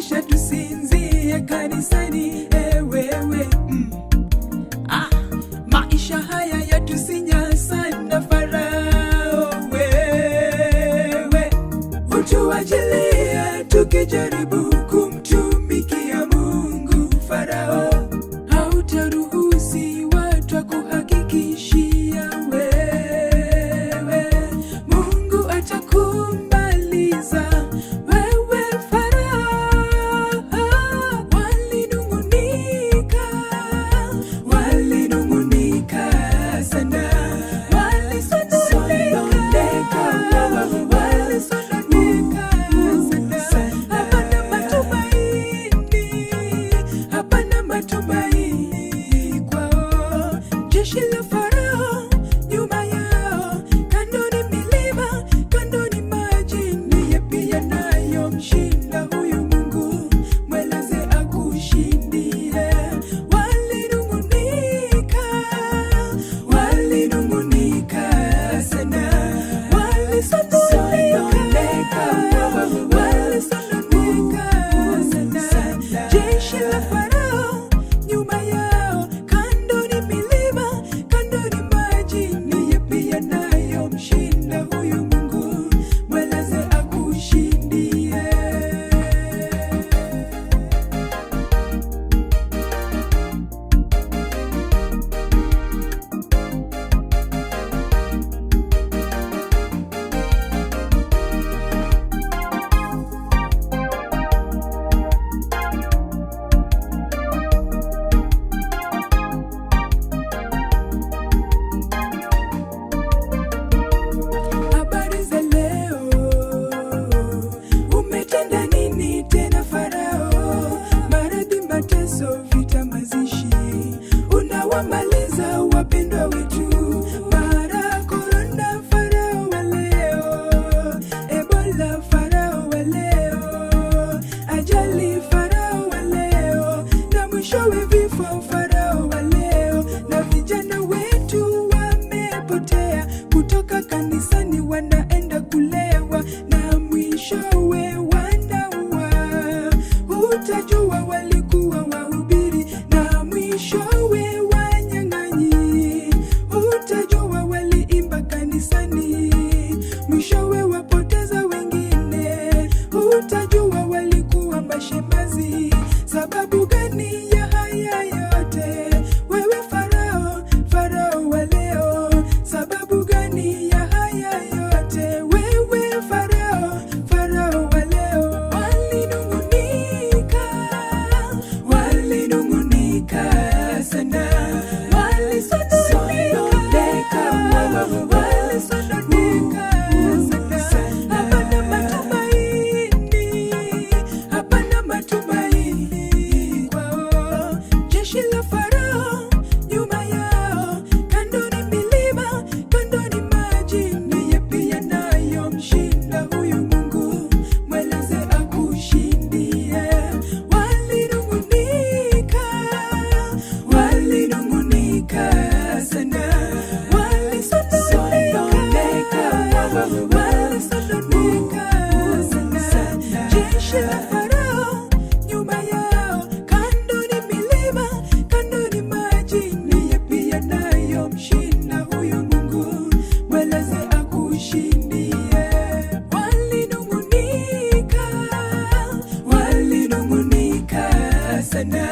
kisha tusinzie kanisani. Wewe maisha haya yatusinya sana Farao. Wewe utuachilie tukijaribu kumtumikia Mungu. Farao hautaruhusi watu kuhakikishia wewe, Mungu atakumaliza wewe. Farao walinungunika sana, walisononeka sana. Hapana matumaini kwao. Jeshi la Farao nyuma yao, kando ni milima, kando ni maji. Ni yapi yanayomshinda huyu Mungu? Mweleze akushindie. Walinungunika sana, walisononeka sana. Jeshi la Farao nyuma yao, kando ni milima, kando ni maji. Ni yapi yanayomshinda huyu Mungu? Mweleze akushindie. Habari za leo, umetenda nini tena Farao? Maradhi, mateso, vita, mazishi, unawamaliza wapendwa wetu. Mara korona, Farao wa leo. Ebola, Farao wa leo. Ajali, Farao wa leo. Na mwishowe vifo, Farao wa leo. Na vijana wetu wamepotea kutoka kanisani, wanaenda kulewa na mwishowe wanaua. Utajua walikuwa wahubiri na mwishowe wanyang'anyi. Utajua waliimba kanisani, mwishowe wapoteza wengine. Utajua walikuwa mashemazi. Sababu gani ya haya yote? Wewe Farao, Farao wa leo. Sababu gani ya haya yote? Wewe Farao, Farao wa leo. Walinungunika sana, walisononeka sana. Hapana matumaini kwao. Jeshi la Farao nyuma yao, kando ni milima, kando ni maji. Ni yapi yanayomshinda huyu Mungu? Mweleze akushindie. Walinungunika sana, walisononeka sana. Jeshi la Farao nyuma yao, kando ni milima, kando ni maji. Ni yapi yanayomshinda huyu Mungu? Mweleze akushindie. Walinungunika sana.